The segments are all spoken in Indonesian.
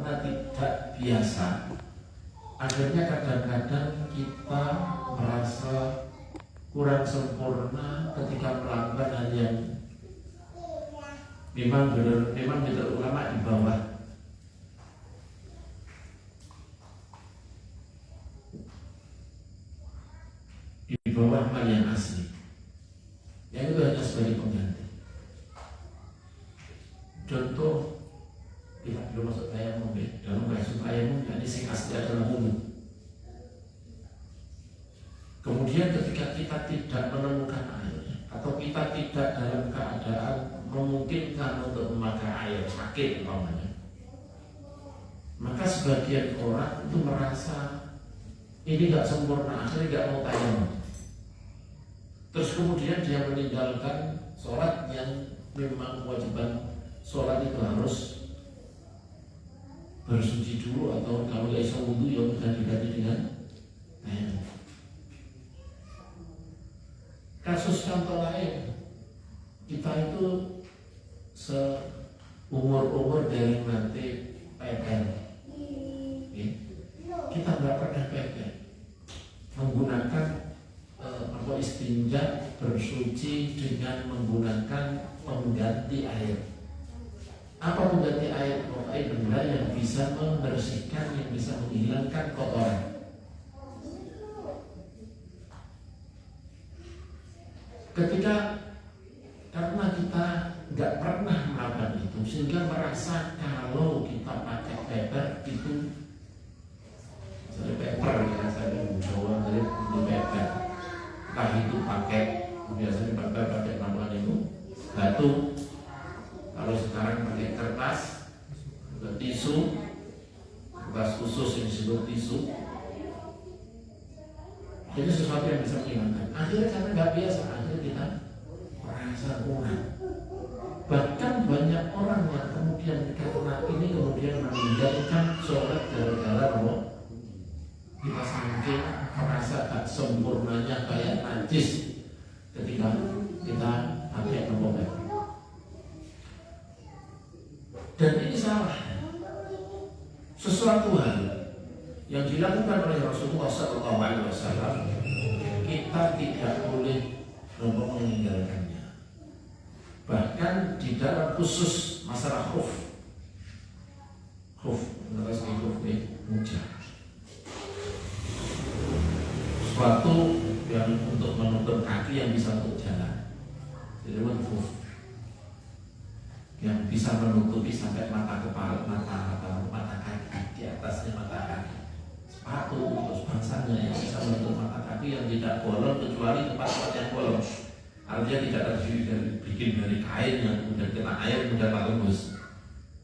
karena tidak biasa, akhirnya kadang-kadang kita merasa kurang sempurna ketika melakukan hal yang memang benar ulama di bawah. Di bawah hal yang asli. Yang itu hanya sebagai pengganti. Contoh, kita belum masuk tayamum ya. Dalam kasus tayamum jadi sing asli adalah wudu. Kemudian ketika kita tidak menemukan air atau kita tidak dalam keadaan memungkinkan untuk memakai air, sakit umpamanya, maka sebagian orang itu merasa ini nggak sempurna, akhirnya nggak mau tayamum. Terus kemudian dia meninggalkan sholat yang memang kewajiban sholat itu harus bersuci dulu, atau kalau nggak bisa wudhu ya bisa diganti dengan tayamum. Kasus contoh lain, kita itu seumur dari nanti PPL, kita nggak pernah PPL menggunakan istinja, bersuci dengan menggunakan pengganti air. Apa pengganti air? Air benda yang bisa membersihkan, yang bisa menghilangkan kotoran. Ketika karena kita nggak pernah melakukan itu, sehingga merasa kalau kita pakai paper itu, misalnya paper ya, saya mencoba dari paper, entah itu pakai biasanya pakai namanya itu batu, kalau sekarang pakai kertas, tisu, kertas khusus yang disebut tisu. Jadi sesuatu yang bisa menghilangkan. Akhirnya karena nggak biasa, akhirnya kita merasa kurang. Bahkan banyak orang yang kemudian karena ini kemudian meninggalkan sholat gara-gara kita saking merasa tak sempurnanya kayak najis ketika kita pakai nomor. Dan ini salah. Sesuatu hal yang dilakukan oleh Rasulullah SAW, kita tidak boleh meninggalkannya. Bahkan di dalam khusus masalah khuf, mujah, sesuatu yang untuk menutup kaki yang bisa untuk jalan, jadi khuf yang bisa menutupi sampai mata kepala, mata kaki, di atasnya mata kaki. Sepatu terus bangsanya yang bisa menutup mata kaki yang tidak bolong kecuali tempat-tempat yang bolong. Artinya tidak terdiri dari bikin dari kain yang kemudian kena air kemudian tembus.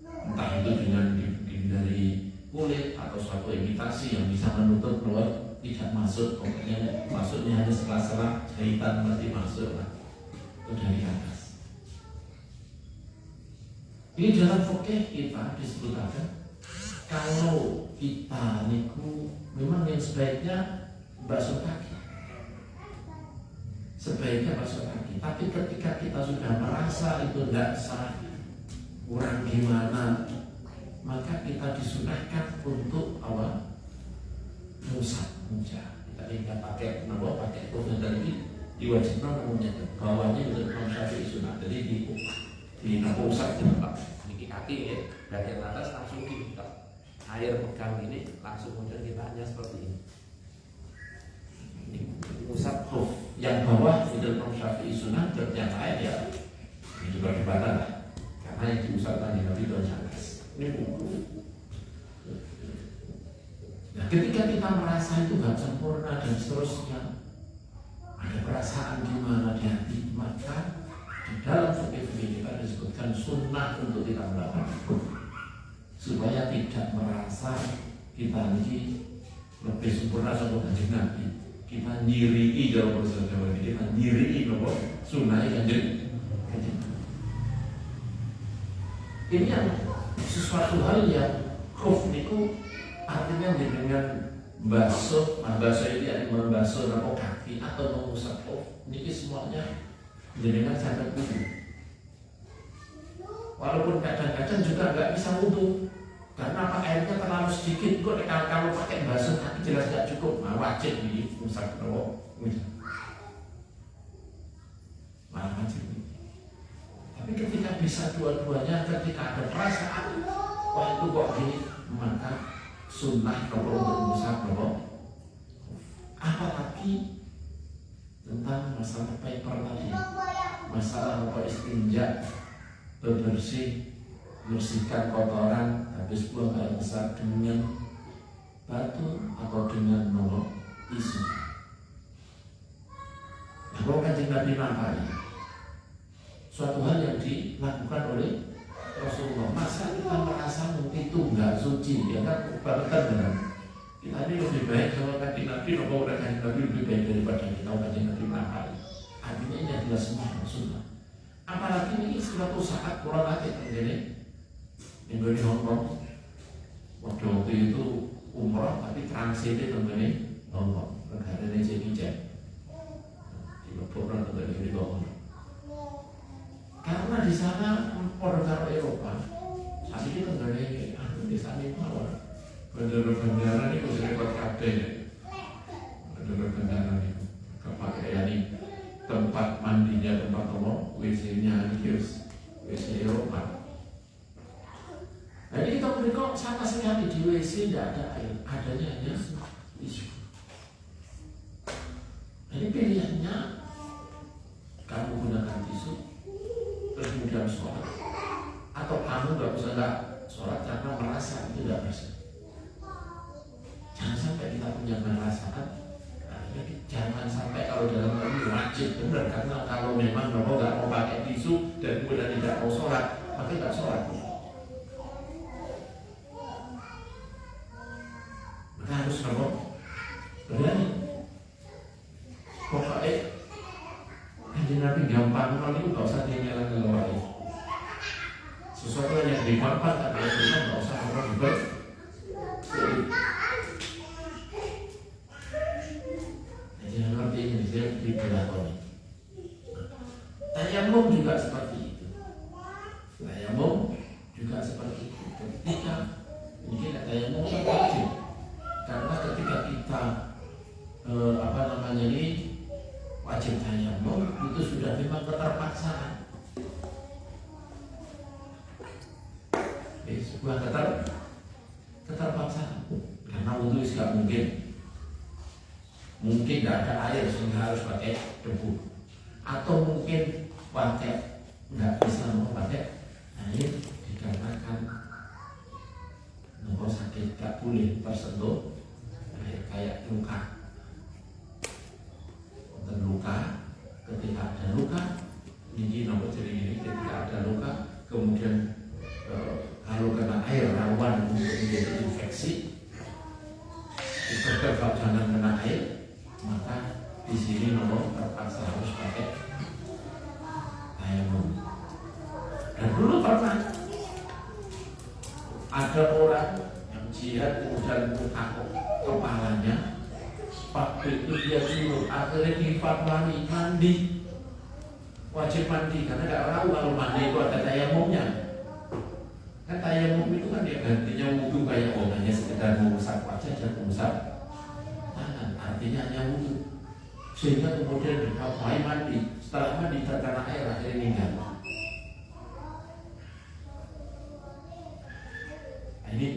Entah itu dengan dibikin dari kulit atau suatu imitasi yang bisa menutup luar tidak masuk. Pokoknya masuknya hanya sela-sela jahitan masih masuk lah. Itu dari atas. Ini dalam fikih kita disebutkan kalau kita niku memang yang sebaiknya basuh kaki, sebaiknya basuh kaki. Tapi ketika kita sudah merasa itu tidak sah, kurang gimana, maka kita disunahkan untuk apa? Musab, kita tidak pakai kofan tadi diwajibkan namanya bawahnya itu Imam Syafi'i sunat. Jadi di pusat di kaki ya, bagian atas langsung kita air pegang ini langsung kemudian kita hanya seperti ini. Pusat khuf yang bawah itu Imam Syafi'i sunat, yang lain ya itu berdebatan lah, karena yang diusap tadi tapi itu hanya atas. Ini nah, ketika kita merasa itu gak sempurna dan seterusnya, ada perasaan gimana di hati, maka di dalam fikih kita disebutkan sunnah untuk kita melakukan supaya tidak merasa kita ini lebih sempurna sama kanjeng Nabi. Kita nyiri dalam bahasa Jawa ini, kita nyiri bahwa sunnah kanjeng. Ini yang sesuatu hal yang khuf niku artinya dengan basuh, ini ada membasuh nama kaki atau mengusap khuf. Ini semuanya dengan sampai wudu. Walaupun kadang-kadang juga nggak bisa wudu, Karena apa, airnya terlalu sedikit, kok kalau pakai basuh kaki jelas nggak cukup, nah, wajib diusap terus. Malah wajib. Tapi ketika bisa dua-duanya, ketika ada perasaan, wah itu kok gini, maka sunnah kalau untuk mengusap terus. Apalagi tentang masalah paper tadi, masalah apa istinja, bebersih, bersihkan kotoran habis buang air besar dengan batu atau dengan tisu. Nah, kalau Kanjeng Nabi nampak suatu hal yang dilakukan oleh Rasulullah, masa kita merasa itu nggak suci, ya kan? Betul. Kita ini lebih baik sama Kanjeng Nabi, nopo udah Kanjeng Nabi lebih baik daripada kita Kanjeng Nabi nampak. Artinya ini adalah semua Rasulullah. Apalagi ini suatu saat kurang lagi terjadi di Hongkong. Waktu itu umroh tapi transitnya tempat Hongkong, negara Jackie Chan di program tempat di Hongkong. Karena di sana orang Eropa saat ini negara di sana mawar bandara ini harus repot kabeh. Bandara ini kepakaian ini tempat mandinya, tempat WC-nya harus WC Eropa. Jadi kita berikut sama sekali di WC tidak ada air, adanya hanya tisu. Jadi pilihannya kamu gunakan tisu, terus kemudian sholat, atau kamu nggak sholat karena merasa itu tidak bisa. Jangan sampai kita punya perasaan. Jadi jangan sampai kalau dalam hal ini wajib benar, karena kalau memang kamu nggak mau pakai tisu dan kemudian tidak mau sholat, maka nggak sholat. Maka harus kamu berani. Pokoknya Kanjeng Nabi gampang, kalau itu nggak usah dinyalakan. Sesuatu yang digampang tapi yang susah nggak usah orang ribet. Jadi ngerti ini dia dibelakoni. Tayamum juga seperti itu. Tayamum juga seperti itu. Ketika ini tayamum wajib. Karena ketika kita wajib tayamum itu sudah memang keterpaksaan. Sebuah keterpaksaan. Karena wudhu tidak mungkin tidak ada air sehingga harus pakai debu, atau mungkin pakai nggak bisa mau pakai air dikarenakan nopo sakit gak boleh tersentuh air, kayak luka. Ketika ada luka ini nopo jadi ini, ketika ada luka kemudian kalau kena air rawan untuk menjadi infeksi, kalau jangan kena air, maka di sini nopo terpaksa harus pakai tayamum. Dan dulu pernah ada orang yang jihad kemudian luka kepalanya, waktu itu dia suruh akhirnya difatwani mandi, wajib mandi karena nggak tahu kalau mandi itu ada tayamumnya. Kan tayamum itu kan dia gantinya wudhu, kayak hanya sekedar mengusap wajah dan mengusap tangan, artinya hanya wudhu. Sehingga kemudian difatwai mandi, setelah mandi terkena air akhirnya meninggal. Ini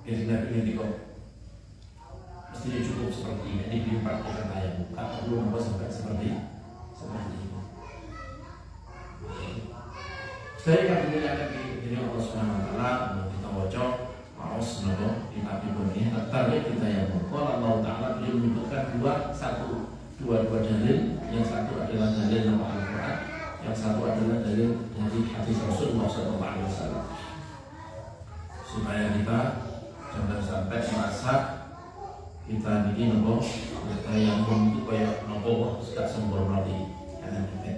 dari Nabi ini kok mestinya cukup seperti ini, dipraktikkan tayamum. Tak perlu nampak sampai seperti ini. Saya akan dimuliakan di Allah Subhanahu Wa Taala. Kita baca maos nopo di Nabi ini tertarik kita yang kalau Allah Taala beliau menyebutkan dua dalil. Yang satu adalah dalil nama Al-Quran, yang satu adalah dalil dari hadis Rasulullah SAW. Supaya kita jangan sampai merasa kita ini nopo kita yang itu kayak nopo tidak sempurna di jangan sampai.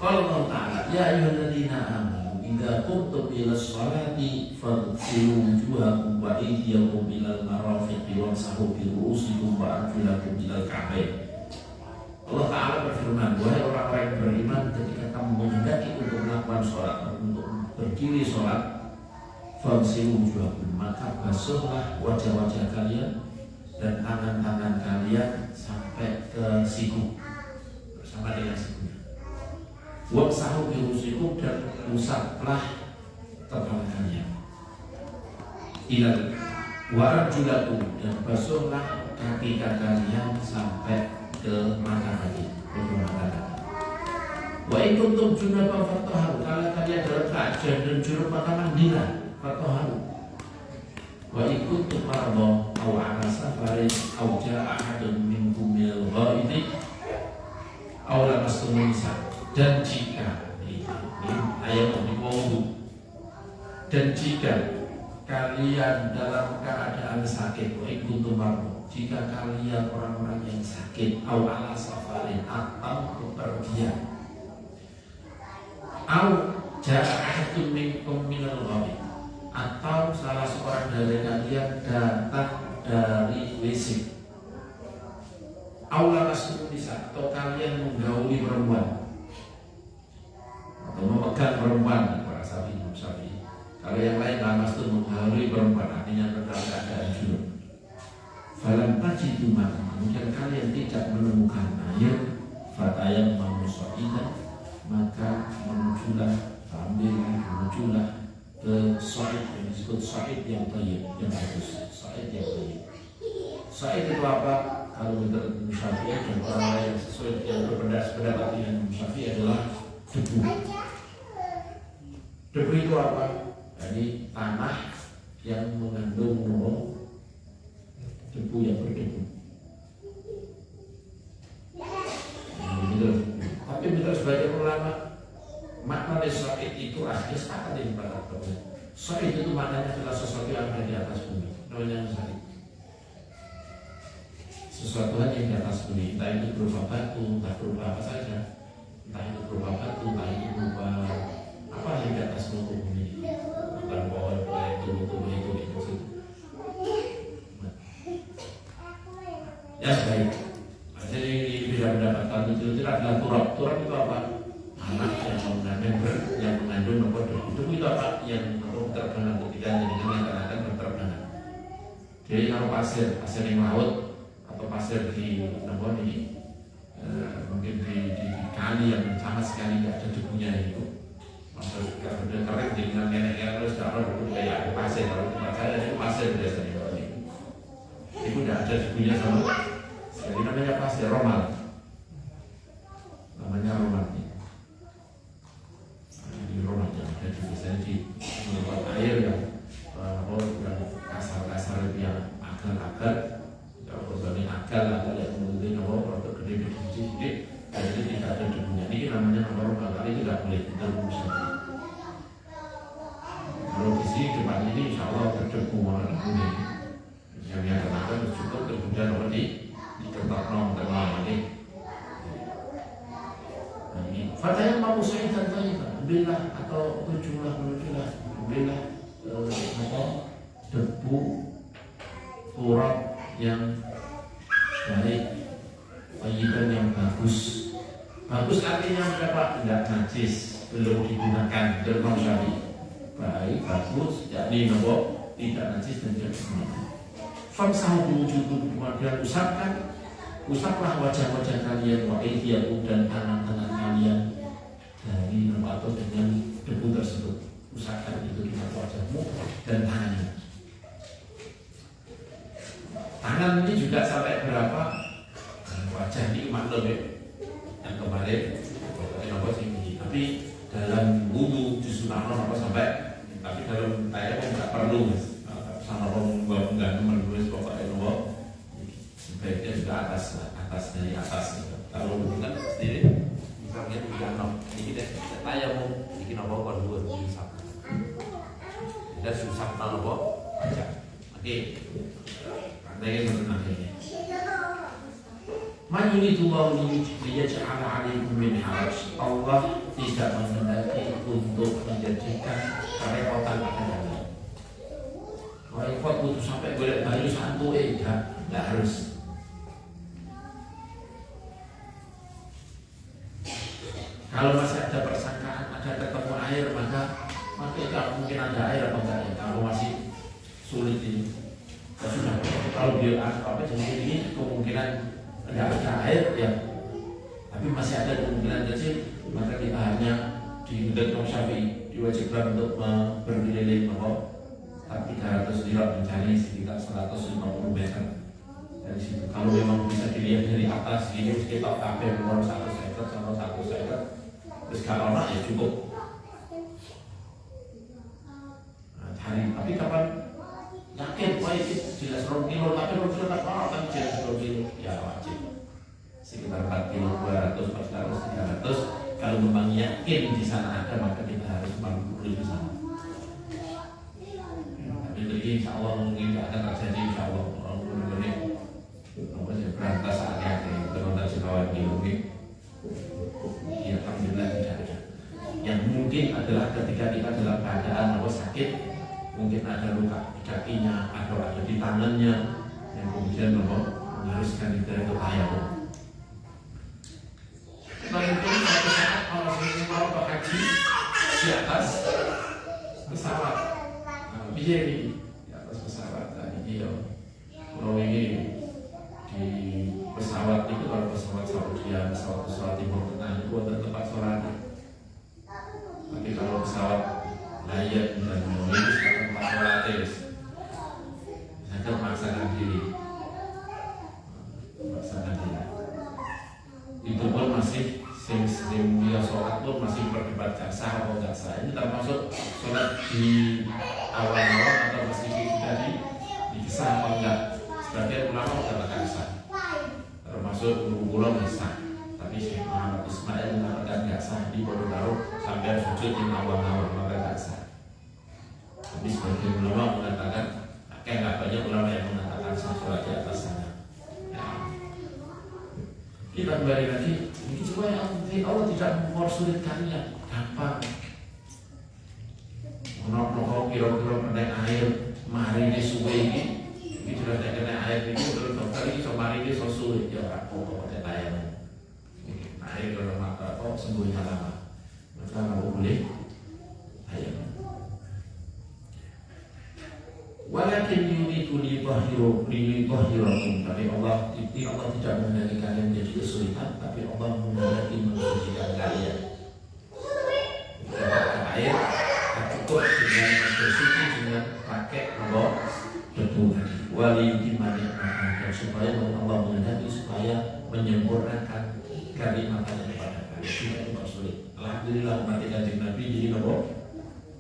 Kalau Allah Ta'ala, ya ayyuhalladzina amanu idza qumtum ila sholati faghsilu wujuhakum wa aydiyakum ilal marafiqi wamsahu bi ru'usikum wa arjulakum ilal ka'bayn. Allah Ta'ala berfirman, wahai orang-orang yang beriman, ketika kamu menghendaki untuk melakukan sholat, untuk berdiri sholat, famsilu wujuhakum, maka basuhlah wajah-wajah kalian dan tangan-tangan kalian sampai ke siku, bersama dengan sikunya. Wamsahu birusikum, dan usaplah kepala kalian. Ilal warjulakum, dan basuhlah kaki kalian sampai ke mata kaki, kedua mata kaki. Wa in kuntum junuban fatahharu, kalau kalian dalam keadaan dan junub maka mandilah, fatahharu. Wa in kuntum marada aw ala safarin aw jaa ahadun minkum minal ghaidi aw lamastum nisa, dan jika ini ayat wudu, dan jika kalian dalam keadaan sakit, wa in kuntum marada, jika kalian orang-orang yang sakit, aw ala safarin, atau bepergian, aw jaa ahadun minkum minal ghaidi, atau salah seorang dari kalian datang dari WC, aula masuk bisa, atau kalian menggauli perempuan atau memegang perempuan, para sapi. Kalau yang lain lamas itu menggauli perempuan, artinya dalam keadaan junub. Falam tajidu ma'an, kemudian kalian tidak menemukan air, fatayam mamusoidah, maka menujulah ke sa'id, yang disebut sa'id yang thayyib, yang bagus, sa'id yang thayyib. Sa'id itu apa? Kalau menurut Syafi'i dan orang lain yang sesuai yang berpendapat dengan Syafi'i adalah debu. Debu itu apa? Jadi tanah yang mengandung debu yang berdebu. Tapi menurut sebagian ulama, makna sa'id itu asli sepakat di para ulama. Sa'id itu maknanya adalah sesuatu yang ada di atas bumi. Namanya sa'id. Sesuatu yang di atas bumi, entah itu berupa batu, entah berupa apa saja, entah itu berupa batu, entah itu berupa apa yang di atas muka bumi, bukan pohon, bukan itu. Ya baik. Jadi beda pendapat itu adalah turab. Turab itu apa? Anak yang mengandung nomor debu. Itu apa? Yang terbenam ketika jadikan akan berterbangan. Jadi kalau pasir yang laut atau pasir di nomor ini mungkin di kali yang sama sekali nggak ada debunya itu, maksud kalau udah kering dengan nenek-nenek terus kalau debu kayak pasir, kalau tempat saya itu pasir biasanya kalau itu udah ada debunya sama sekali, namanya pasir romal, namanya romal. Di romal yang ada di biasanya di tempat air yang kasar-kasar yang agar-agar. Kalau misalnya akal yang mungkin produk gede-gede, jadi tidak ada debunya. Ini namanya nomor kali tidak boleh kita rusak. Kalau di sini depan ini insya Allah berdebu warna debunya. Yang dikatakan cukup kemudian nomor di kertas nomor ini. Nah ini, fatayam mau saya dan tanya, ambillah atau menujulah, ambillah debu turab yang baik, thayyiban yang bagus. Bagus artinya apa? Tidak najis, belum digunakan, belum syar'i. Baik, bagus, yakni nopo tidak najis dan tidak digunakan. Famsahu biwujuhikum, kemudian usaplah wajah-wajah kalian, wa aydiyakum, dan tangan-tangan kalian dari nopo atau dengan debu tersebut. Usapkan itu dengan wajahmu dan tangannya. Tangan ini juga sampai berapa? Wajah ini maklum ya. Yang kemarin nopo sini. Tapi dalam wudu disunahkan nopo sampai. Tapi dalam tayamum nggak perlu mas. Sama orang nggak menulis pokoknya nopo. Sebaiknya juga atas dari atas. Kalau wudu kan sendiri. Misalnya juga nopo. Ini deh tayamum. Ini nopo berdua susah. Dan susah nopo wajah. Oke. Man yuridullahu liyaj'ala 'alaikum min haraj. Allah tidak menghendaki untuk menjadikan kerepotan pada kalian. Kalau repot butuh sampai golek bayu santu enggak harus. Kalau masih ada persangkaan, ada ketemu air, maka tidak mungkin ada air apa enggak ya. Kalau sulit ini. Ya sudah, kalau dia apa jenis ini kemungkinan nggak ada air ya, tapi masih ada kemungkinan kecil, maka kita hanya di Imam Syafi'i diwajibkan untuk berkeliling 300 dirham mencari sekitar 150 meter dari situ. Kalau memang bisa dilihat dari atas ini sekitar kafe umur 1 meter sama 1 meter, terus kalau ya cukup. Hari, tapi kapan yakin wah itu jelas 2 kilo, tapi 2 kilo tak mau kan jelas 2 kilo ya wajib sekitar 4 kilo, 200, 400, 300. Kalau memang yakin di sana ada, maka kita harus mampu di sana. Tapi jadi insya Allah mungkin tidak akan terjadi, insya Allah orang benar-benar apa sih berantas saatnya berantas kawan di mungkin ya alhamdulillah tidak ada. Yang mungkin adalah ketika kita dalam keadaan sakit, mungkin ada luka di kakinya atau ada di tangannya yang kemudian mengharuskan kita untuk tayamum. Setelah itu suatu saat kalau mau ke haji di atas pesawat, bisa di atas pesawat tadi ya. Kalau ini di pesawat itu, kalau pesawat Saudi, pesawat Timur Tengah itu ada tempat sholat. Tapi kalau pesawat Lion dan Boeing itu tempat sholat saya memaksakan diri. Itu pun masih sim dia sholat pun masih berdebat sah atau tidak sah. Ini termasuk sholat di awal-awal atau masih di sah atau enggak. Sebagian ulama mengatakan sah, termasuk guru-guru sah. Tapi Syekh Muhammad Ismail mengatakan tidak sah, di baru taruh sampai sujud di awal-awal maka tidak sah. Tapi sebagian ulama mengatakan, nggak banyak ulama yang mengatakan sah sholat di atas sana. Kita kembali lagi, ini supaya Allah tidak mempersulitkannya, gampang. Menok-nok kira-kira kena air, mari ini suwe ini sudah tidak kena air itu, terus dokter ini mari ini so sulit ya pokok kena air. Air kalau maka kok sembuhnya lama, maka kamu boleh air. Walakin yuridu lidhahirakum, tapi Allah tidak menghendaki kalian menjadi kesulitan, tapi Allah menghendaki mensucikan kalian. Air cukup dengan bersuci dengan pakai debu tadi. Waliyutimani dan supaya Allah menghendaki supaya menyempurnakan kalimatnya kepada kalian, tidak dipersulit. Alhamdulillah umat Kanjeng Nabi jadi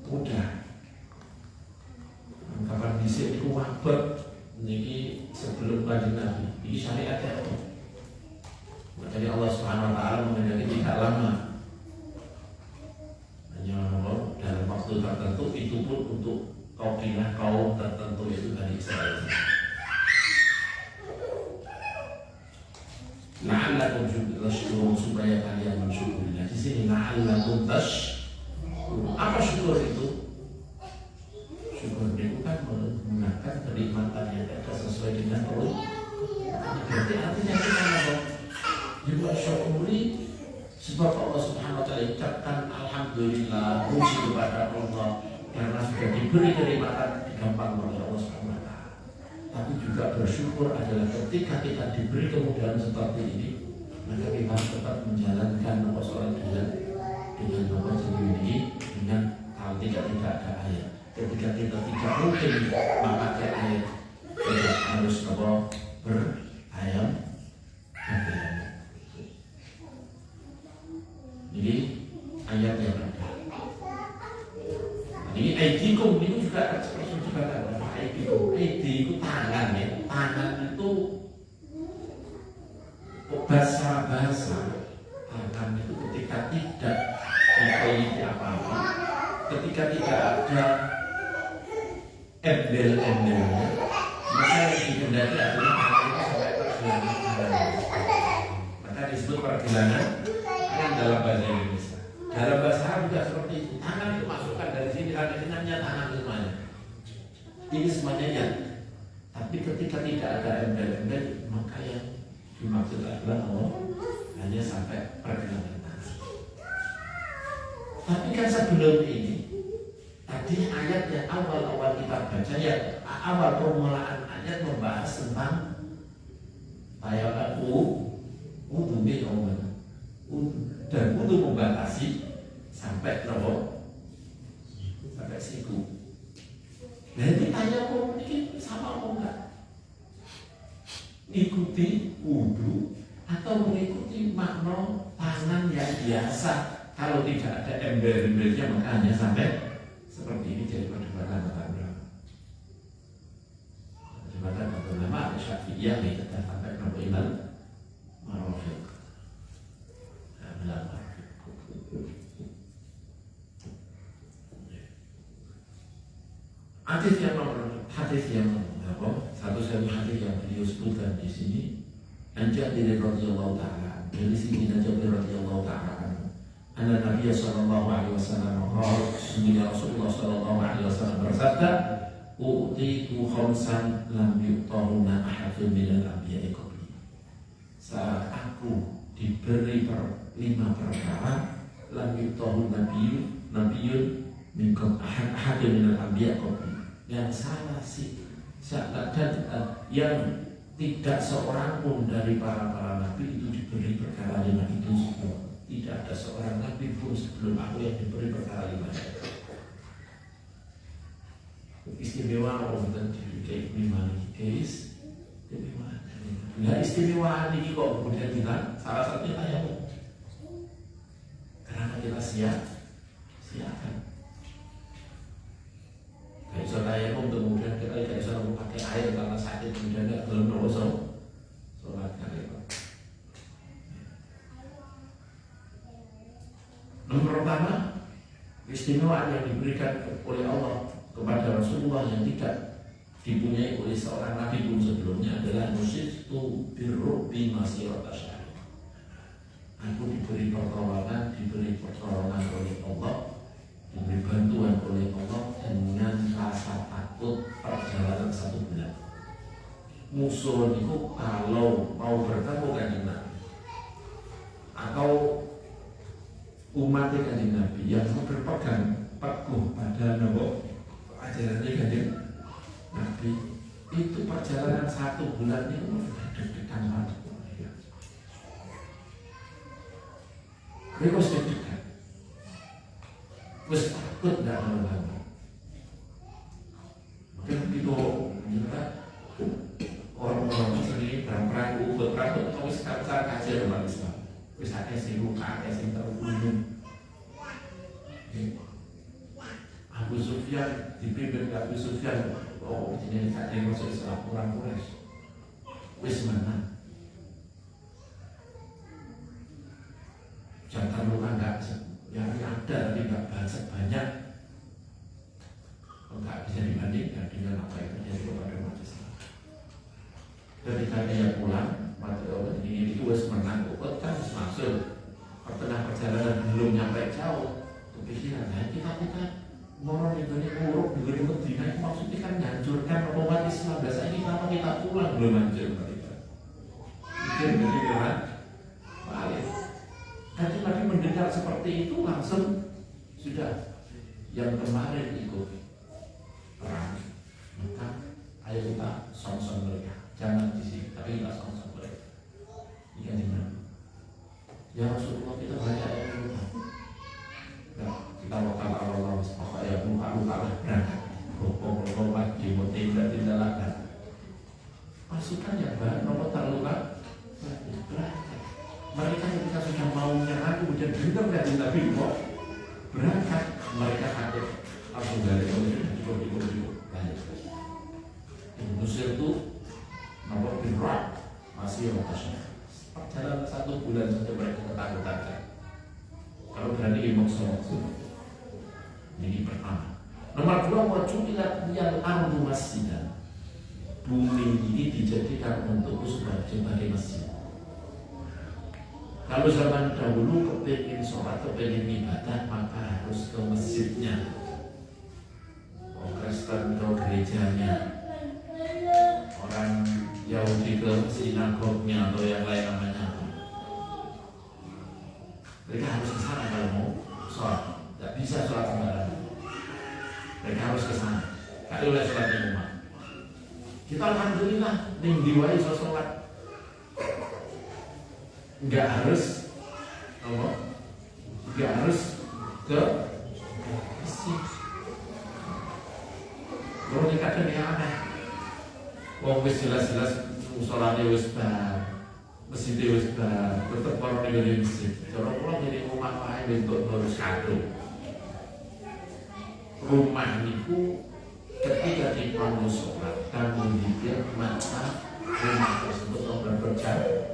mudah. Kapan bisa itu wabah ini sebelum Kanjeng Nabi ini syariatnya apa? Jadi Allah Subhanahu Wa Taala menghendaki tidak lama, hanya dalam waktu tertentu, itu pun untuk kaum tertentu itu dari Israel. La'allakum tashkurun, supaya kalian bersyukur. Di sini la'allakum tashkurun. Apa syukur itu? Syukur itu kan menggunakan kenikmatan yang ada sesuai dengan Allah. Berarti artinya kita juga syukuri sebab Allah Subhanahu Wa Taala ucapkan alhamdulillah, puji kepada Allah karena sudah diberi kenikmatan gampang oleh Allah Subhanahu Wa Taala. Tapi juga bersyukur adalah ketika kita diberi kemudahan seperti ini, maka kita tetap menjalankan sholat dengan apa sendiri, dengan kalau tidak ada air. Ketika kita tidak mungkin memakai air, kita harus berayam. Jadi ayat yang ada. Ini aidikum ini juga seperti dikatakan aidikum. Aidi itu tangan ya. Tangan itu bahasa tangan itu ketika tidak memiliki apa-apa, ketika tidak ada embel-embelnya, maka yang dikehendaki adalah tangan itu sampai pergelangan. Maka disebut pergelangan dalam bahasa Indonesia. Dalam bahasa Arab juga seperti itu. Tangan itu masukkan dari sini, ada dengannya tangan semuanya. Ini semuanya ya. Tapi ketika tidak ada embel-embel, maka yang dimaksud adalah hanya sampai pergelangan tangan. Tapi kan sebelum ini, Tadi ayat yang awal-awal kita baca ya, awal permulaan ayat membahas tentang tayammum wudu dan wudu membatasi sampai nopo sampai siku. Jadi tayammum ini sama apa enggak? Ikuti wudu atau mengikuti makna tangan yang biasa. Kalau tidak ada embel-embelnya maka hanya sampai seperti ini. Jadi perdebatan antara ulama. Perdebatan antara ulama ada Syafi'iyah yang tetap sampai kelompok Imam Marafiq. Hadis yang apa? Satu hadis yang beliau sebutkan di sini. Jabir radhiyallahu ta'ala, dari sini Jabir radhiyallahu ta'ala, anna Nabi sallallahu alaihi wasallam qala, sesungguhnya Rasulullah sallallahu alaihi wasallam bersabda, "Utitu khamsan lam yu'tahunna ahadun minal anbiya'i qabli." Saat aku diberi 5 perkara, lam yu'tahunna nabiyyun minkum ahadun minal anbiya'i qabli, yang salah sih dan yang tidak seorang pun dari para nabi itu diberi perkara 5 itu sebelum. Tidak ada seorang nabi pun sebelum aku yang diberi perkara 5. Istimewa untuk diri Malik istimewa. Nah istimewa ini kok kemudian kita salah satunya tayammum. Karena kita siapkan. Kayak tayammum kemudian kita tidak bisa pakai air karena sakit kemudian tidak belum sholat kali itu. Nomor pertama, keistimewaan yang diberikan oleh Allah kepada Rasulullah yang tidak dipunyai oleh seorang nabi pun sebelumnya adalah nusitu birrubi masirata syahri. Aku diberi pertolongan oleh Allah, diberi bantuan oleh Allah dengan rasa takut perjalanan 1 bulan. Musuh itu kalau mau bertemu kanjeng Nabi atau umat kanjeng Nabi yang berpegang teguh pada ajarannya kanjeng Nabi, itu perjalanan 1 bulan itu deg-degan banget. Mereka deg-degan. Wes takut tidak menolong. Mungkin itu orang-orang sendiri perang atau sekarang kajian umat Islam. Wes ada sih luka, ada sih terbunuh. Abu Sufyan dipimpin Abu Sufyan. Oh ini kajian masuk Islam orang Quraisy. Wes mana? Jangan lupa enggak. Yang ada tidak banyak, enggak bisa dibandingkan dengan apa yang terjadi kepada umat Islam. Ketika dia pulang, mata Allah ini itu harus menang, kan masuk pertengah perjalanan belum nyampe jauh, kepikiran, nah kita mau ini buruk di Medina, maksudnya kan menghancurkan umat Islam. Biasanya kenapa kita pulang belum hancur mereka? Mungkin kan balik. Tadi Nabi mendengar seperti itu langsung sudah yang kemarin ikut perang, maka ayo kita song-song mereka, jangan di sini, tapi kita song-song mereka. Ini gimana? Ya Rasulullah kita banyak yang lupa. Nah, kita wakal Allah pokoknya luka-luka lah berangkat, bopong-bopong di motif dan tindakan. Pasukan yang nomor terluka berangkat. Mereka ketika sudah mau menyerang kemudian dengar dari Nabi kok berangkat, mereka kaget langsung dari cukup banyak. Mesir itu nomor berat masih lokasinya. Perjalanan 1 bulan saja mereka ketakutan. Kalau berani imam sholat ini pertama. Nomor 2, wajulat yang ardu masjidan. Bumi ini dijadikan untukku sebagai masjid. Kalau zaman dahulu kepingin sholat, kepingin ibadah, maka harus ke masjidnya. Kristen ke gerejanya, orang Yahudi ke sinagognya atau yang lain namanya. Mereka harus ke sana kalau mau sholat. Tidak bisa sholat sembarangan. Mereka harus ke sana. Kali oleh sholat di rumah. Kita alhamdulillah diwai sholat. Enggak harus ke masjid. Kalau dikatakan yang aneh, wong wis jelas-jelas musolane wis bar, masjid wis bar, tetep orang di masjid. Cara kula jadi rumah wae bentuk harus kado. Rumah niku ketika dibangun sholat, kamu dipikir maka rumah tersebut berjalan,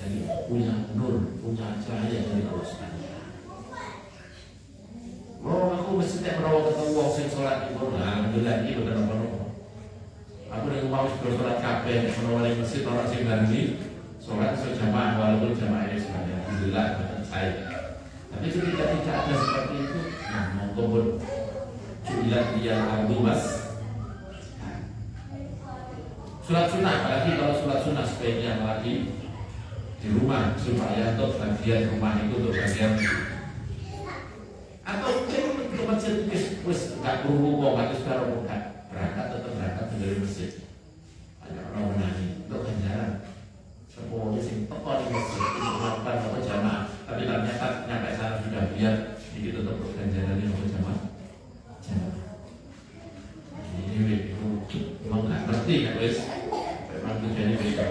jadi punya nur, punya cahaya dari Allah Subhanahu. Oh, aku mesti tak pernah ketemu orang sing sholat di rumah. Alhamdulillah ini bukan apa-apa. Aku nih mau sholat kabeh, menawa di masjid orang sing ganti sholat sejamaah walaupun jamaahnya sebanyak. Alhamdulillah bukan saya. Tapi ketika tidak ada seperti itu, nah monggo pun jualan dia ardu mas. Sholat sunnah, apalagi kalau sholat sunnah sebaiknya lagi di rumah supaya untuk bagian rumah itu untuk bagian atau mungkin untuk masjid wis nggak perlu kok nggak sudah bukan berangkat tetap berangkat dari masjid. Ada orang menangi untuk ganjaran semuanya sing teko di masjid untuk melakukan apa jamaah, tapi ternyata nyampe sana sudah biar sedikit tetap ganjaran ini apa jamaah. Ini itu memang nggak ngerti kan wis memang tujuannya beda.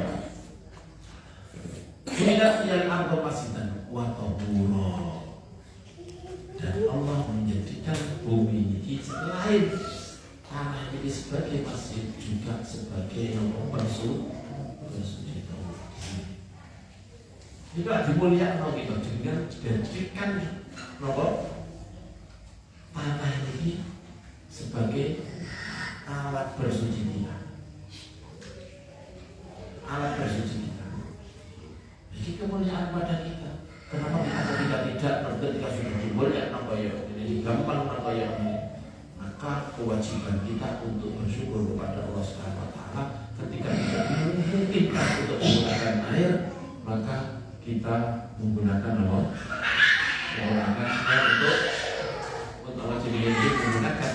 Tidak yang ardo masjidan wa tahura. Dan Allah menjadikan bumi ini selain tanah ini sebagai masjid juga sebagai nomor bersuci. Juga dimuliakan kita dengan dijadikan nomor tanah ini sebagai alat bersuci kita. Alat bersuci kita. Jadi kemuliaan pada kita. Kenapa kita tidak ketika sudah dimuliakan apa ya? Jadi gampang apa ya ini? Maka kewajiban kita untuk bersyukur kepada Allah Subhanahu Wa Taala ketika tidak memungkinkan untuk menggunakan air, maka kita menggunakan apa? Menggunakan air untuk wajib ini menggunakan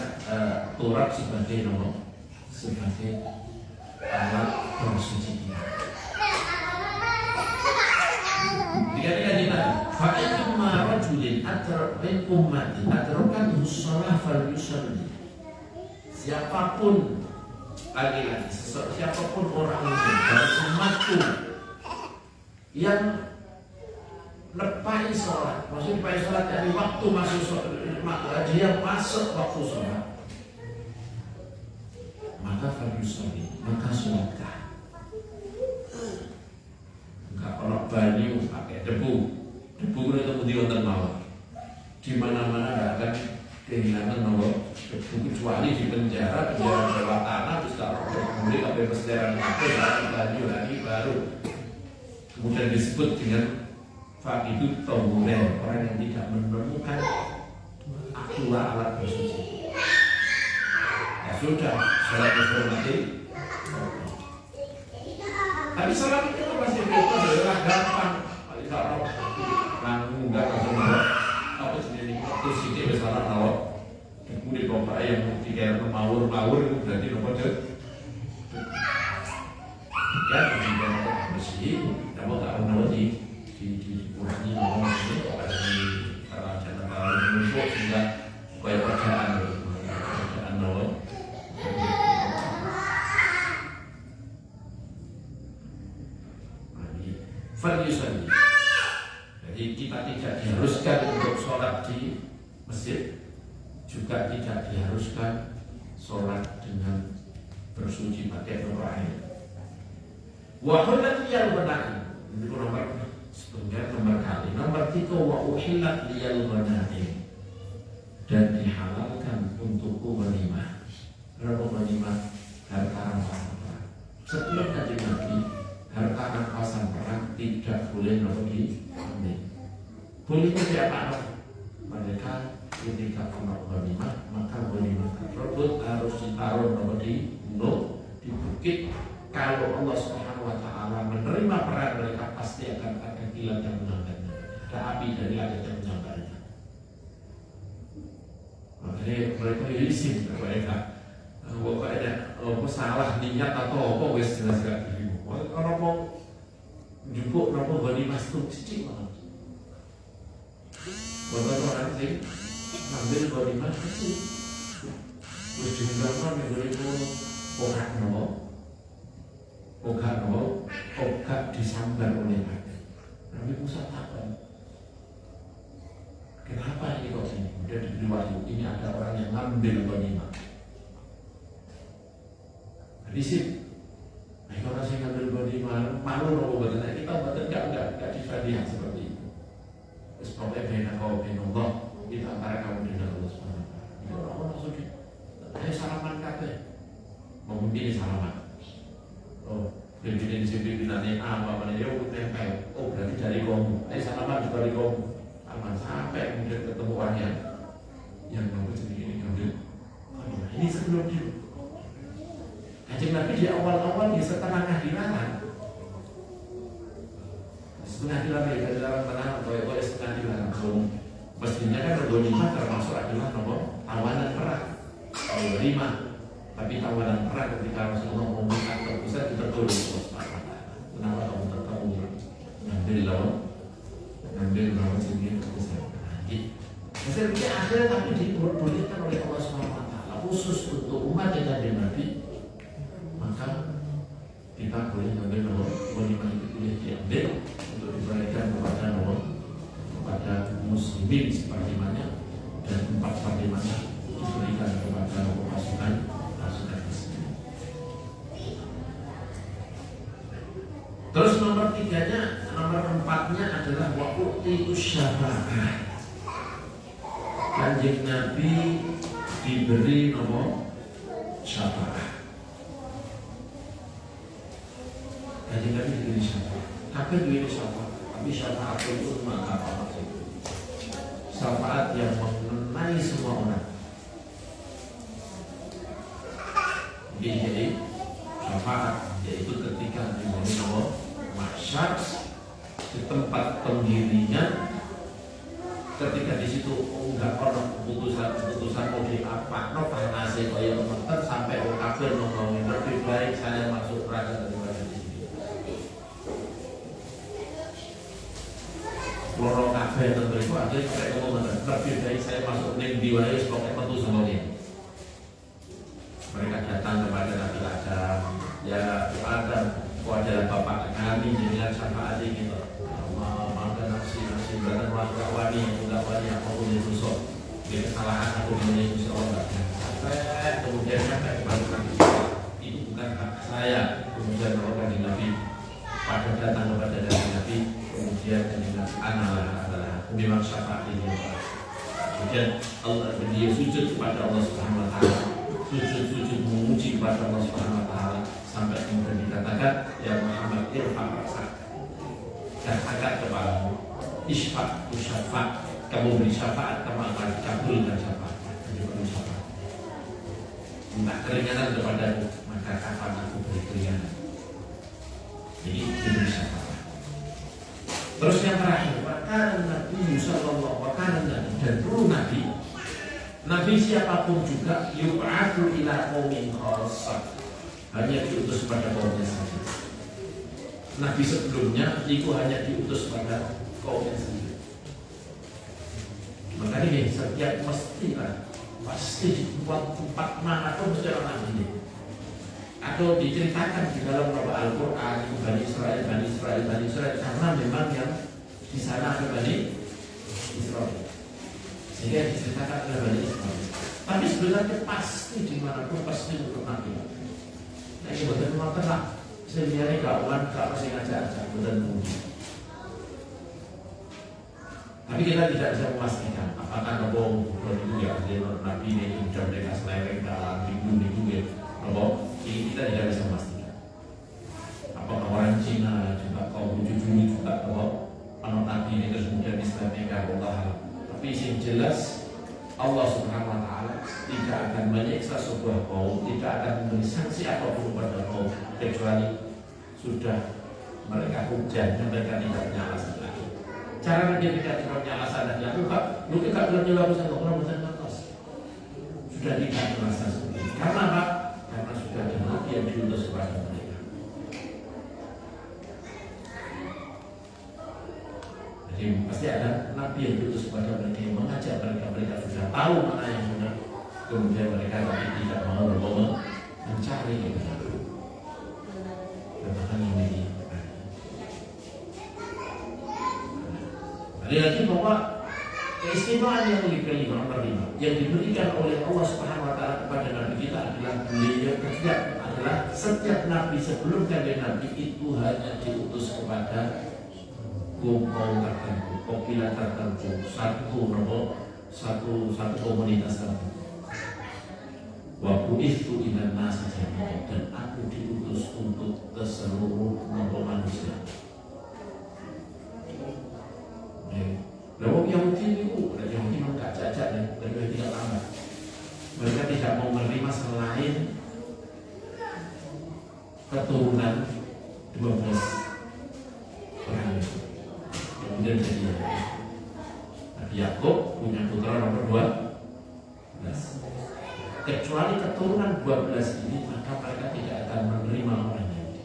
turab sebagai nomor sebagai alat bersuci kita. Dikatakan kita, fa'in marajulin atra'in ummatin atra'kan hussalah fal yusalli. Siapapun lagi-lagi, siapapun orang muslim dari umatku yang lepai sholat, maksudnya lepai sholat dari waktu masuk sholat, dia masuk waktu sholat, maka fal yusalli, maka sholatkan. Kalau banyu pakai debu itu kemudian mawar. Di mana-mana nggak akan kehilangan mawar debu kecuali di penjara bawah tanah terus kalau kemudian sampai perseteran itu banyu lagi baru kemudian disebut dengan itu tobulen, orang yang tidak menemukan dua alat bersuci. Ya sudah, sholat berhormati. Tapi sholat itu masih adalah gampang. Paling kalau langsung nggak langsung apa sendiri terus ini misalnya kalau di pompa yang tiga mawur itu berarti nomor ya kemudian bersih, kamu nggak mau dikurangi nomor ini karena jangan terlalu menumpuk sehingga kayak kerjaan nomor. Fadiyusani. Jadi kita tidak diharuskan untuk sholat di masjid, juga tidak diharuskan sholat dengan bersuci pakai air. Wahulat liyal ghanaim. Ini nomor setengah nomor kali. Nomor 3 wa uhillat liyal ghanaim. Dan dihalalkan untukku ghanimah. Berapa ghanimah? Harta rampasan perang. Sebelum Nabi Nabi harta rampasan perang tidak boleh diambil. Boleh siapa? Mereka ketika kena ghanimah maka ghanimah tersebut harus ditaruh di gunung, di bukit. Kalau Allah Subhanahu Wa Taala menerima perang mereka pasti akan ada kilat yang menyambarnya, ada api dari langit yang menyambarnya. Maka Jadi mereka izin mereka. Pokoknya salah niat atau apa wes jelas gak dirimu. Kalau mau jupuk nopo bani masuk cici malah. Bapak orang sih ambil bani masuk cici. Wes jumlah yang beriku okat nopo, okat disambar oleh Nabi. Nabi Musa takut. Kenapa ini kok ini? Udah diberi wahyu, ini ada orang yang ngambil ghanimah. Risip, mereka orang yang ngambil ghanimah, malu nopo betul. Kita betul enggak difadiah seperti itu. Terus pokoknya bina kau bina Allah, itu antara kamu dengan Allah SWT. Itu orang langsung ayo salaman kabeh, mau pilih salaman. Oh, pilih di sini binatang apa mana dia nempel. Oh berarti dari kamu. Salaman juga dari kamu. Sampai kemudian ketemu orang yang ngambil sendiri ngambil. Ini sebelum dulu. Kanjeng Nabi di awal-awal di setengah dilarang. Setengah dilarang ya dalam tenang atau setengah dilarang. Mestinya kan ghanimah termasuk adalah nomor tawanan perang. Ghanimah, tapi tawanan perang ketika Rasulullah mengumumkan terpusat ditegur kenapa kamu tetap ngambil lawan sendiri terpusat. Hasilnya akhirnya tapi dibolehkan oleh Allah SWT khusus untuk umat yang ada Nabi, maka kita boleh ngambil nomor ghanimah itu boleh diambil untuk diberikan kepada muslimin sepertimanya dan 4/5-nya diberikan kepada pasukan muslim. Terus nomor 4-nya adalah waqtu syafa'ah. Kanjeng Nabi diberi nomor syafa'ah. Kanjeng Nabi diberi syafa'ah. Tapi diberi syafa'ah. Tapi syafa'ah itu maka apa maksudnya? Syafaat yang mengenai semua orang. Jadi syafaat yaitu ketika diberi nomor mahsyar di tempat penggiringan. Ketika di situ enggak ada keputusan mau di apa, no nasi kaya teman sampai orang kafir ngomongin lebih baik saya masuk neraka daripada di sini. Loro kafir tentu itu ada yang kayak ngomong lebih baik saya masuk neng diwai sebagai tentu semuanya. Mereka datang kepada Nabi Adam, ya Adam, kau adalah bapak kami dengan syafaat ini. Dan wani aku punya dosa, dia kesalahan aku punya dosa Allah. Kemudian sampai kepada itu bukan hak saya. Kemudian orang di Nabi pada datang kepada Nabi, kemudian dengan adalah memang syafaat ini. Kemudian Allah dia sujud kepada Allah Subhanahu Wa Taala, sujud memuji kepada Allah Subhanahu Wa Taala sampai kemudian dikatakan ya Muhammad irfa' ra'sak, angkat kepalamu. Isfat, usyafa, kamu beri syafaat, kamu akan kabulkan syafaat. Kamu beri syafaat. Minta keringanan kepadamu, maka kapan aku beri keringanan. Jadi beri syafaat. Terus yang terakhir, makanan Nabi Sallallahu Alaihi Wasallam dan dulu Nabi siapapun juga yub'atu ila qaumin khassah, hanya diutus pada kaumnya saja. Nabi sebelumnya itu hanya diutus pada kaumnya sendiri. Makanya ini setiap pasti di tempat mana pun mesti orang ini. Atau diceritakan di dalam Al-Quran Bani Israel karena memang yang di sana ada Bani Israel. Sehingga diceritakan oleh Bani Israel. Tapi sebenarnya pasti dimanapun pasti untuk Nabi. Nah ini betul memang terang. Sebenarnya gak pasti ngajak-ngajak betul mungkin. Tapi kita tidak bisa memastikan apakah Nabi itu ya Nabi ini sudah mereka seleweng dalam minggu ya Nabi ini kita tidak bisa memastikan. Apakah orang Cina juga kaum cucu juga kalau Nabi ini terus kemudian Islamnya Allah. Tapi yang jelas Allah Subhanahu Wa Taala tidak akan menyiksa sebuah kaum, tidak akan memberi sanksi apapun pada kaum kecuali sudah mereka hujan dan mereka tidak punya alasan lagi. Cara dia tidak punya alasan dan yang buka, mungkin tak belum nyala bisa ngomong dengan atas. sudah tidak merasa sendiri. Karena apa? Karena sudah ada Nabi yang diutus kepada mereka. Jadi pasti ada Nabi yang diutus kepada mereka yang mengajak mereka sudah tahu mana yang benar. Kemudian mereka tapi tidak mau mencari kebenaran. Bahkan ini ada lagi bahwa keistimewaan yang diberikan nomor 5 yang diberikan oleh Allah Subhanahu wa taala kepada Nabi kita adalah beliau adalah setiap Nabi sebelum kali Nabi itu hanya diutus kepada kaum tertentu, kabilah tertentu, satu komunitas tertentu. Wa bu'itsu ilan nasi jami'an, dan aku diutus untuk ke seluruh manusia. Lalu Yahudi itu, Yahudi memang gak cacat ya, mereka tidak lama. Mereka tidak mau menerima selain keturunan 12 orang itu. Kemudian jadi Nabi Yakub punya putra nomor 12. Kecuali keturunan 12 ini, maka mereka tidak akan menerima orang Yahudi.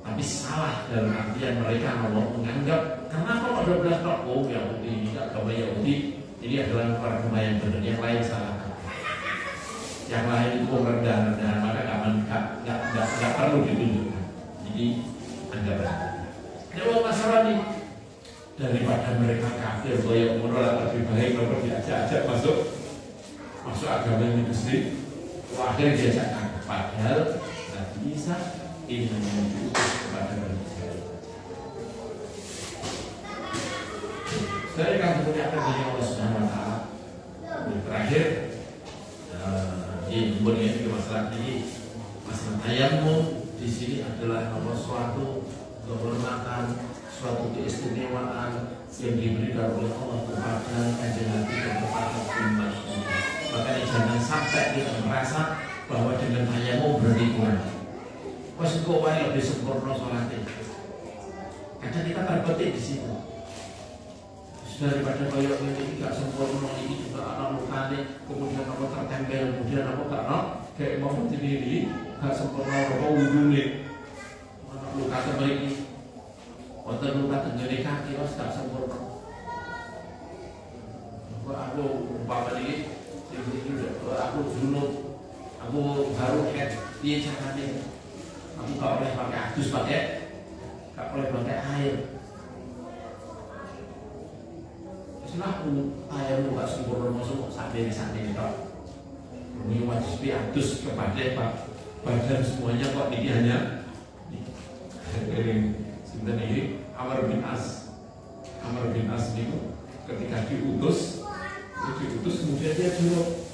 Tapi salah dalam artian mereka mau menganggap kenapa kok 12 kok? Oh Yahudi ini agama Yahudi ini adalah agama yang benar, yang lain salah. Yang lain itu rendah-rendah, maka nggak perlu ditunjukkan. Jadi anggap saja. Kalau masalah ini daripada mereka kafir, bahaya menolak lebih baik kalau diajak-ajak masuk agama ini mesti. Akhirnya diajak padahal nggak bisa ini hanya diutus kepada manusia. Saya akan mengucapkan dari Allah Subhanahu wa taala. Terakhir di kemudian juga masalah ini, masalah tayamum di sini adalah suatu kehormatan, suatu keistimewaan yang diberikan oleh Allah kepada kanjeng Nabi dan kepada umat. Makanya jangan sampai kita merasa bahwa dengan tayamum berarti kurang. Pas kok lebih sempurna sholatnya. Kadang kita terbetik di situ. Daripada kayak ini tidak sempurna, ini juga anak lukane, kemudian apa tertempel, kemudian apa karena kayak mau sendiri gak sempurna apa wudune anak luka terbeli otak luka tenggene kaki was gak sempurna. Aku umpama ini aku junub, aku baru head dia caranya aku gak boleh pakai adus, gak boleh pakai air. Aku ayam gak sempurna masuk sampai di tok. Ini wajib diadus kepada badan semuanya kok ini hanya ini Amr bin As itu ketika diutus kemudian dia junub.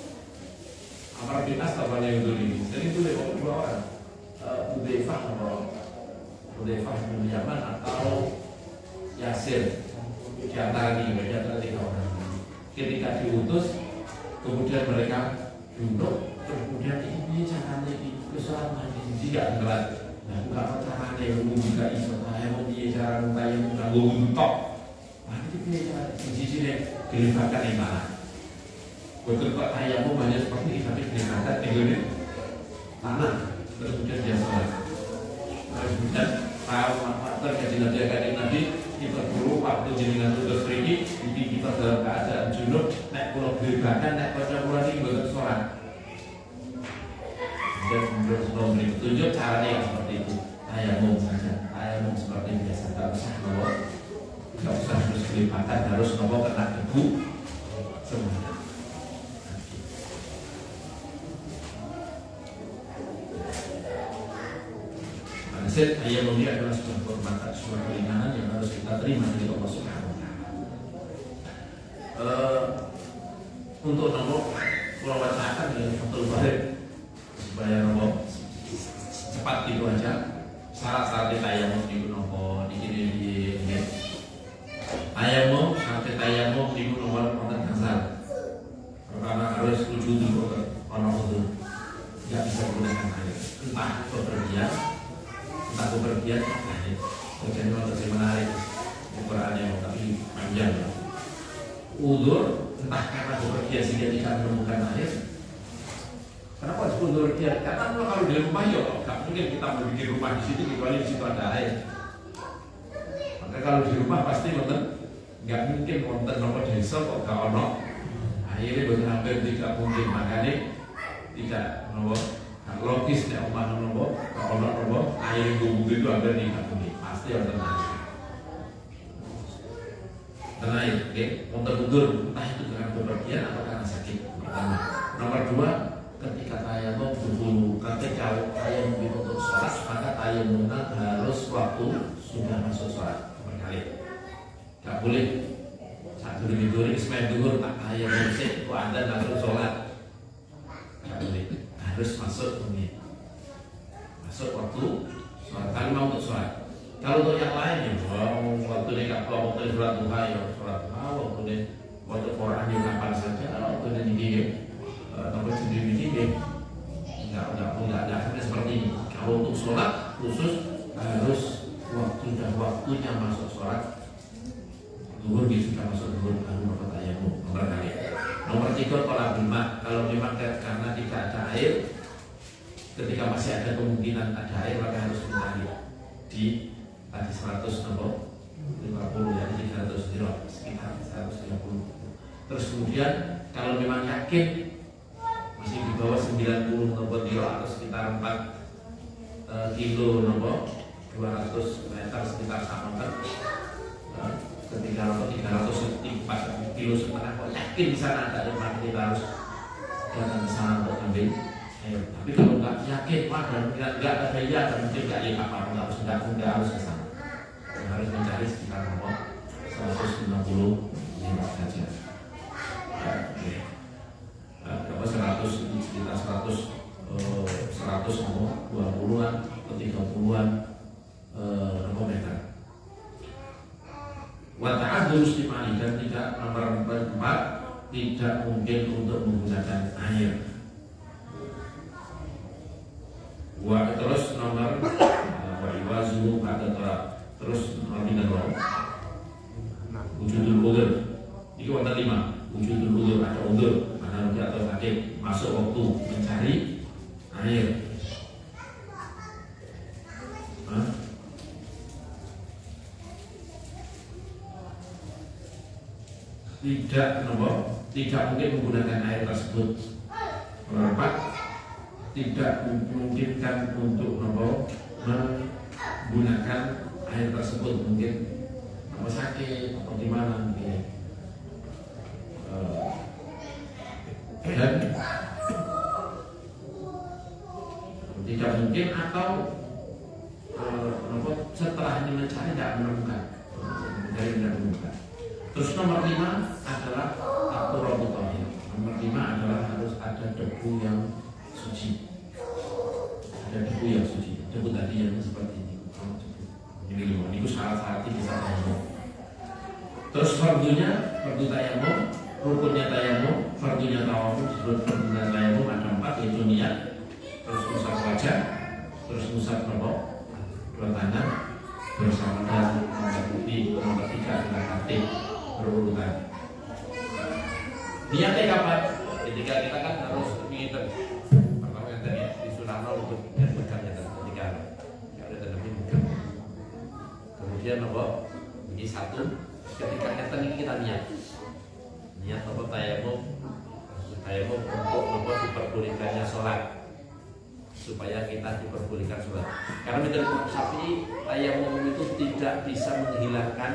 Amr bin As namanya yang dulu ini. Jadi itu lebih dua orang, Hudzaifah bin Yaman atau Yasir. Di antara tiga orang. Ketika diutus, kemudian mereka duduk, kemudian ini caranya di kesalahan di tidak telat. Nah, enggak caranya yang juga iso saya mau dia cara saya mengganggu untuk. Nah, itu dia di sini dilibatkan yang mana? Betul kok saya mau banyak seperti ini, tapi dilibatkan di tanah, kemudian dia sholat. Kemudian tahu faktor yang dilakukan Nabi. Kita dulu waktu jenengan tugas pergi, kita dalam keadaan junub, naik pulau beribadah, naik pada pulau ini bukan sholat. Dan memberi petunjuk caranya yang seperti itu. Tayamum saja, tayamum seperti biasa, tak usah bawa, tak usah harus kelipatan, harus bawa kena debu semua. Maksud tayamum ini adalah sebuah kehormatan, sebuah keringanan yang harus kita terima dari Allah Subhanahu wa taala. Untuk nomor pulau wacakan ya betul balik supaya nomor cepat gitu aja. Syarat-syarat tayamum di nomor di tayamum, syarat tayamum di nomor konten kasar. Pertama harus wujud dulu orang itu tidak bisa menggunakan air, entah bepergian, kemudian kalau saya menarik ukurannya tapi panjang. Udur entah karena bepergian sehingga tidak menemukan air, betul dia. Karena kalau di rumah ya nggak mungkin kita membuat rumah di situ kecuali di situ ada air. Maka kalau di rumah pasti nggak mungkin wonten nopo desa kok gak ono. Akhirnya betul hampir tidak mungkin, makanya tidak nopo logis nek omah nopo gak ono nopo air gumbu itu hampir tidak mungkin. Pasti ada tenang, oke, mundur-mundur entah itu karena bepergian atau karena sakit. Pertama, nomor dua, ketika tayamum dulu, ketika tayamum untuk sholat, maka tayamumnya harus waktu sudah masuk sholat berkali. Gak boleh saat dulu ismail dulu tak tayamum sih, itu anda langsung sholat. Gak boleh, harus masuk menit, masuk waktu sholat. Kali mau untuk sholat. Kalau untuk yang lain ya, waktu ini gak perlu waktu sholat duha ya sholat duha, waktu ini waktu Quran ya kapan saja, waktu ini gini, nomor sendiri gini, nggak sampai seperti ini. Kalau untuk sholat khusus harus waktunya masuk sholat, zuhur sudah masuk zuhur baru nomor tayamum nomor kali. Nomor tiga kalau memang karena tidak ada air, ketika masih ada kemungkinan ada air maka harus mencari di tadi 150 ya, 300 kilo sekitar 130. Terus kemudian kalau memang yakin masih di bawah 90 nomor kilo atau sekitar 4 kilo nomor 200 meter sekitar sama kan, ketika nomor 304 kilo setengah kok yakin di sana ada air maka kita harus datang ke sana untuk ambil air. Tapi kalau nggak yakin dan nggak ada ya dan mungkin nggak ya apa nggak harus ke sana. Harus mencari sekitar nomor 160 saja. Kalau 100 sekitar 100 nomor 20-an atau 30-an nomor meter. Wata'adzur istimali dan tidak nomor 4 tidak mungkin untuk menggunakan air. Terus nomor wa'iwazu kata terus nomor 5 wujudul udzur. Ini wonten 5 wujudul udzur, ada udzur mana atau sakit masuk waktu mencari air. Tidak mungkin menggunakan air tersebut. Nomor 4 tidak memungkinkan untuk menggunakan air tersebut, mungkin apa sakit atau di mana mungkin. Dan tidak mungkin atau setelah ini mencari tidak menemukan. Terus nomor 5 adalah at-turabut thahir. Nomor 5 adalah harus ada debu yang suci. Ada debu yang suci. Debu tadi yang seperti ini. Ini syarat-syarat bisa tayamum. Terus fardu tayamum, rukunnya tayamum, fardunya tawafud, disebut fardunya tayamum ada 4 yaitu niat, terus usap wajah, terus usap dua tangan bersama dengan nomor 3 adalah hati berurutan. Niatnya kapan? Ketika kita kan harus mengingat pertama yang tadi di sunahno untuk berkatnya ketika ada tetapi kemudian ini satu ketika kita niat tayamum untuk diperbolehkannya sholat, supaya kita diperbolehkan sholat. Karena menurut Imam Syafi'i tayamum itu tidak bisa menghilangkan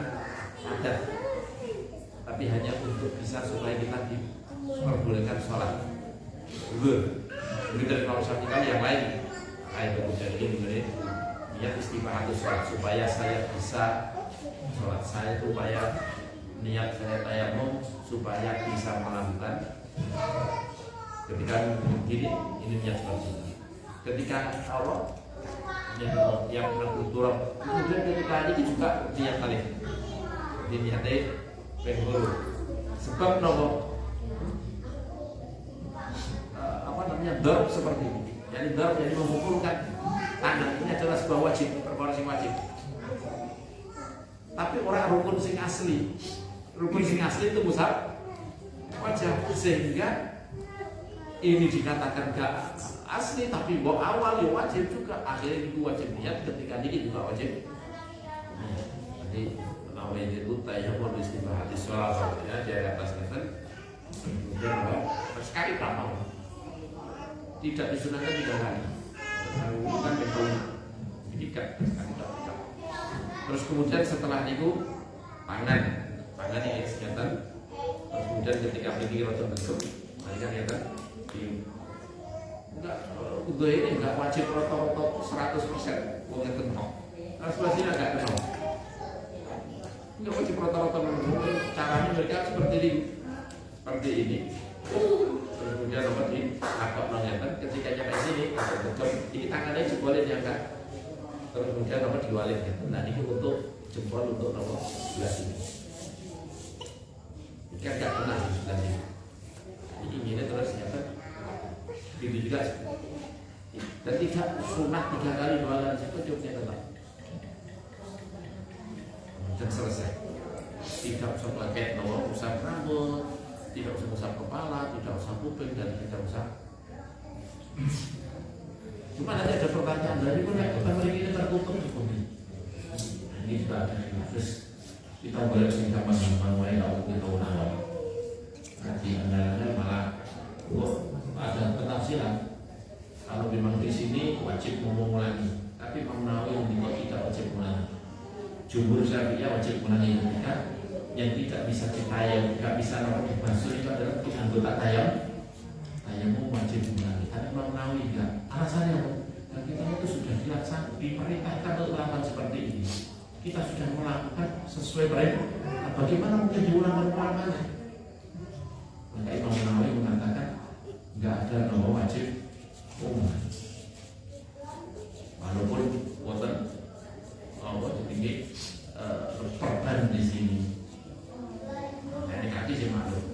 adat, tapi hanya untuk bisa supaya kita diperbolehkan sholat. Menurut Imam Syafi'i kan yang lain kemudian ini niat istifahatus sholat, supaya saya bisa sholat, saya supaya niat saya tayamum supaya bisa melakukan. Ketika begini ini niat seperti ini. Ketika Allah yang berturut, kemudian ketika ini juga niat kali ini niatnya penghulu. Sebab dorb seperti ini. Jadi dorb jadi memukulkan tangan ini adalah sebuah wajib, perkara sing wajib. Tapi orang rukun sing asli itu musab wajah, sehingga ini dikatakan gak asli tapi mbok awal ya wajib juga, akhirnya itu wajib niat, ketika ini juga wajib. Jadi namanya itu tayammum istibah hati sholat ya di atas kan kemudian sekali berapa tidak disunahkan 3 kali bukan betul tidak. Terus kemudian setelah itu tangan ini kesehatan. Terus kemudian ketika berdiri rotor bentuk mari kan ya kan udah ini enggak wajib rotor 100% wong ngeten kok. Terus pasti agak kenal. Enggak wajib rotor caranya mereka seperti ini. Terus kemudian nomor di akap nongeten ketika nyampe sini ini tangannya jempolnya diangkat. Terus kemudian nomor diwalik gitu. Nah ini untuk jempol untuk nomor sebelah sini. Ini kan gak pernah di sebelah sini. Ini terus nyata. Begitu juga. Dan tidak sunah 3 kali 2 kali cukupnya tetap. Dan selesai. Tidak usah pakai nomor usap rambut, tidak usah usap kepala, tidak usah kuping, dan tidak usah. Cuma nanti ada pertanyaan dari mana ini tertutup ini sudah ada terus kita boleh singkat gampang wae kalau kita tahu nanti anda malah ada penafsiran kalau memang di sini wajib mengulangi, tapi Imam Nawawi yang tidak wajib mengulangi. Jumhur Syafi'iyah wajib mengulangi ketika yang tidak bisa ditayam, tidak bisa dibasuh itu adalah anggota tayamum wajib mengulangi. Tapi Imam Nawawi enggak. Alasannya dan kita itu sudah dilaksanakan, diperintahkan untuk melakukan seperti ini. Kita sudah melakukan sesuai perintah. Bagaimana mungkin diulang-ulang lagi? Maka Imam Nawawi mengatakan enggak ada nomor wajib mengulangi. Walaupun wonten tinggi perban di sini. Ini kaki sih maklum.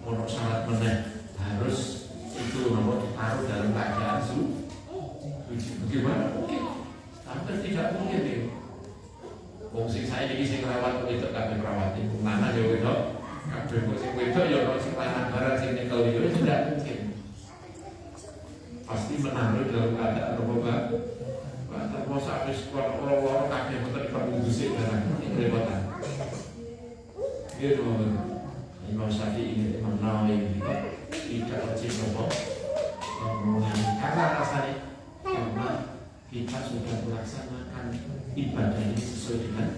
Mau syarat meneh harus itu nomor ditaruh dalam keadaan suci. Bagaimana mungkin? Hampir tidak mungkin nih. Sing saya ini sing rawat itu kabeh perawat itu mana ya wedok. Kabeh kok sing wedok ya ono sing lanang barang sing nyekel itu tidak mungkin. Pasti menaruh dalam keadaan apa? Terus habis orang-orang kabeh mboten dipundhusik barang kerepotan. Gitu. Imam Syafi'i, Imam Nawawi tidak wajib nopo karena alasannya karena kita sudah melaksanakan ibadah ini sesuai dengan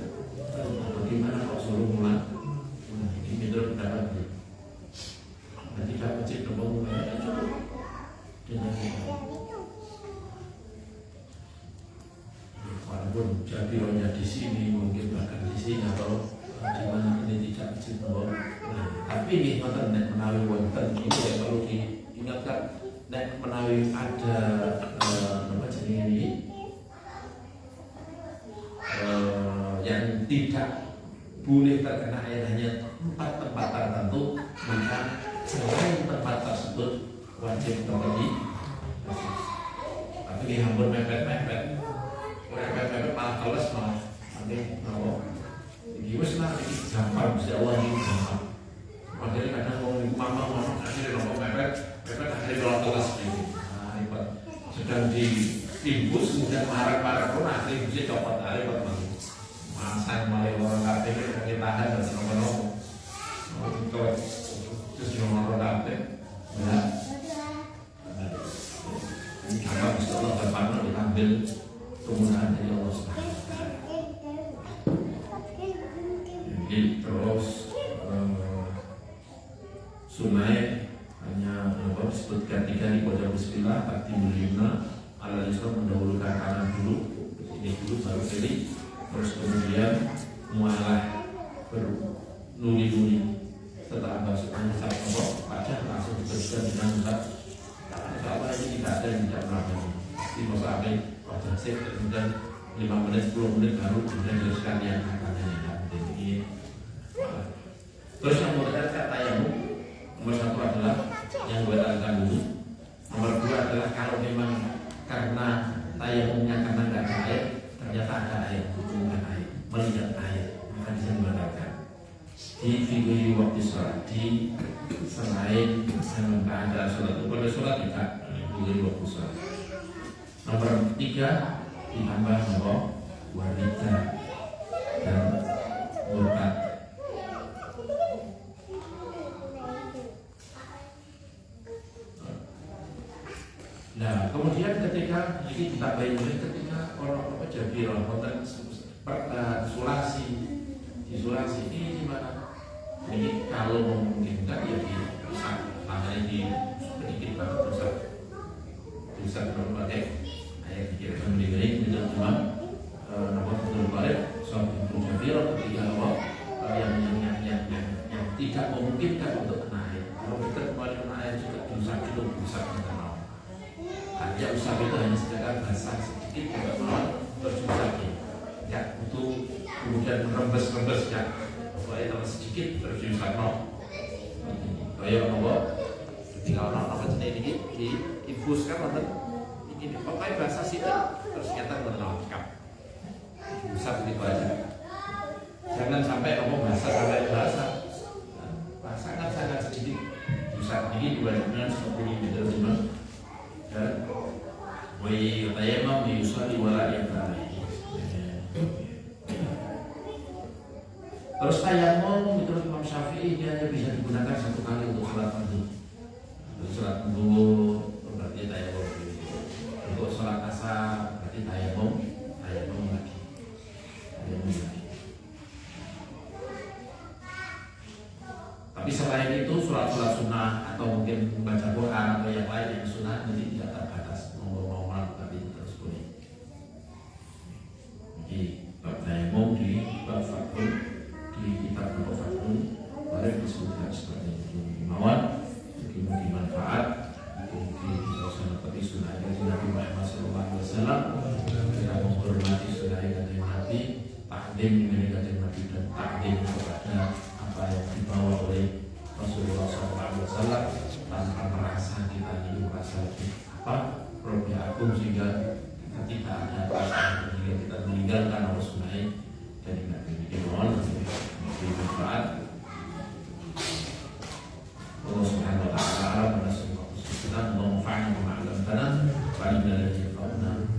bagaimana kok suruh mulai ini menurut pendapat dia. Dan tidak wajib nopo mulai dengan walaupun jabironya di sini mungkin bahkan di sini atau di mana ini tidak wajib nopo. Tapi ini nonton nek menawi wonten ini yang perlu diingatkan nek menawi ada apa jenis ini yang tidak boleh terkena air hanya 4 tempat tertentu, maka selain tempat tersebut wajib terjadi. Tapi di hampir mepet malah keles malah nanti mau ini wes lah ini gampang bisa Allah ini gampang. Akhirnya kadang mau mama akhirnya ngomong mepet akhirnya kalau kelas ini. Nah ribet. Sedang ditimbus kemudian marah pun akhirnya bisa copot ribet malu. Masang malah orang kafe kita tahan dan ngomong. Terus ngomong orang kafe. Ya. Ini gampang bisa Allah gampang diambil kemudahan dari Allah Subhanahu wa taala. Terus sunai hanya disebutkan 3 kali baca bismillah, takbiratul ihram, ala lisan mendahulukan kanan dulu, ini dulu baru kiri, terus kemudian mualah bernuri-nuri setelah masuknya saat nombor baca langsung diteruskan dengan zat. Kalau ini tidak ada yang tidak pernah pasti masa akhir wajah sih kemudian 5 menit 10 menit baru kemudian diteruskan yang katanya yang penting. Terus yang modern kata yang nomor 1 adalah yang gue tanggalkan dulu. Nomor 2 adalah kalau memang karena tayamumnya karena nggak ada air, ternyata ada air, bukan air, melihat air, maka bisa dibatalkan. Di video waktu sholat, di selain keadaan sholat itu pada sholat juga diri wa kusal. Nomor 3 ditambah nomor wanita dan murtad. Nah, kemudian ketika ini ditambahin ketika orang Jabirah konten isolasi ini gimana? Ini kalau memungkinkan ya bisa tangan ini sedikit banget bisa berbagai ayat dikirakan begini tidak cuma nomor berbalik soal itu Jabirah ketika Allah yang tidak memungkinkan untuk kena air. Kalau kita kembali kena air juga bisa kita mau. Hanya usah itu hanya sekedar basah sedikit tidak mau terus sakit. Ya butuh kemudian merembes ya. Supaya tambah sedikit terus bisa mau. Kayak apa? Ketika orang jenis ini diinfuskan atau ini pakai basah sih terus kita menolak. Bisa begitu aja. Jangan sampai ngomong sampai basah kan sangat sedikit. Bisa ini dibandingkan seperti ini teman-teman. Dan woi tayamam yusali wala yaqali. Terus tayamum menurut Imam Syafi'i dia hanya bisa digunakan satu kali untuk sholat maghrib. Untuk sholat zuhur berarti tayamum. Untuk sholat asar berarti tayamum lagi. Tapi selain itu sholat sunnah atau mungkin membaca Quran atau yang lain yang sunnah jadi tidak terbatas normal tapi terus boleh. Jadi bab tayamum di bab fathul di kitab fathul boleh disebutkan seperti itu. Imawan mungkin manfaat mungkin bisa seperti sunnah Nabi Muhammad SAW kita menghormati sunnah Nabi takdim dengan Nabi dan takdim kepada apa yang dibawa oleh Rasulullah SAW tanpa merasa kita ini merasa apa Robi Agung sehingga kita tidak ada perasaan sehingga kita meninggalkan Allah Sunnah dari Nabi Muhammad bermanfaat. Allah Subhanahu Wa Taala pada sebuah kesulitan mengumpulkan pemahaman kanan paling dari fauna